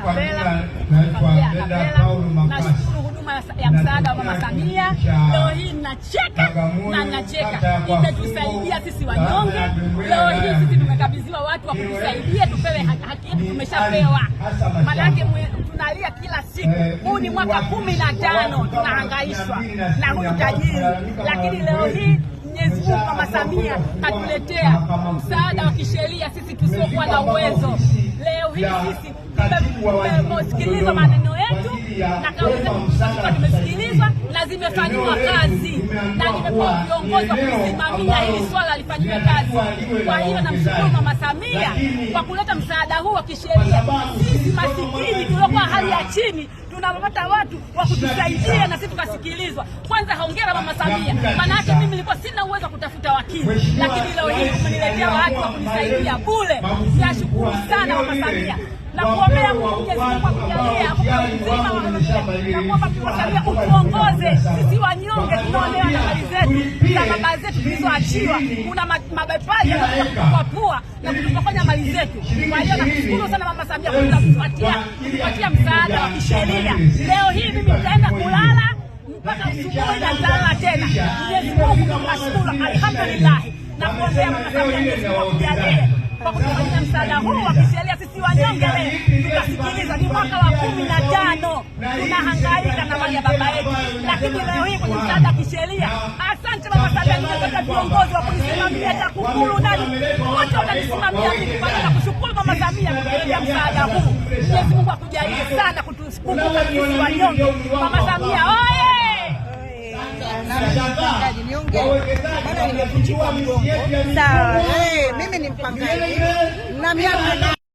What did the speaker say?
Kapela. Nashukuru huduma ya msaada wa Mama Samia. Leo hii ninacheka na ninacheka, imetusaidia sisi wanyonge. Leo hii sisi tumekabidhiwa watu wa kutusaidia tupewe haki yetu, tumeshapewa. Maana yake tunalia kila siku, huu ni mwaka 15 tunahangaishwa na huyu tajiri, lakini leo hii Mwenyezi Mungu Mama Samia katuletea msaada wa kisheria sisi tusiokuwa na uwezo. Leo hii sisi tumesikilizwa maneno yetu na kauli zetu tumesikilizwa na zimefanywa kazi, na nimepewa viongozi wa kusimamia hili swala lifanyiwe kazi. Kwa hiyo namshukuru Mama Samia kwa kuleta msaada huu wa kisheria. Sisi masikini tuliokuwa hali ya chini tunapata watu wa kutusaidia na sisi tukasikilizwa. Kwanza hongera Mama Samia, maana yake mimi nilikuwa sina uwezo wa kutafuta wakili, lakini leo hii umeniletea watu wa kunisaidia bure. Nashukuru sana Mama Samia na kuombea Mwenyezi Mungu akujalie uzima wa milele, na kuomba Mama Samia utuongoze sisi wanyonge tunaolewa na mali zetu na baba zetu tulizoachiwa. Kuna mabepaji kwa pua na kutufanya mali zetu. Kwa hiyo nakushukuru sana Mama Samia kwa kutupatia msaada wa kisheria. Leo hii mimi nitaenda kulala mpaka asubuhi na nitalala tena. Mwenyezi Mungu tunashukuru, alhamdulillah, na kuombea Mama Samia Mwenyezi Mungu akujalie kwa kutupatia msaada huu wa kisheria sisi wanyonge. Leo tukasikiliza, ni mwaka wa 15 tunahangaika na mali ya baba yetu, lakini leo hii kwenye msaada wa kisheria. Asante Mama Samia, nimepata viongozi wa kunisimamia TAKUKURU na wote wananisimamia mimi. Kwa hiyo nakushukuru Mama Samia kwa kutuletea msaada huu. Mwenyezi Mungu akujalie sana kutukumbuka sisi wanyonge. Mama Samia oye! Sawa, mimi ni mpangaji na miaka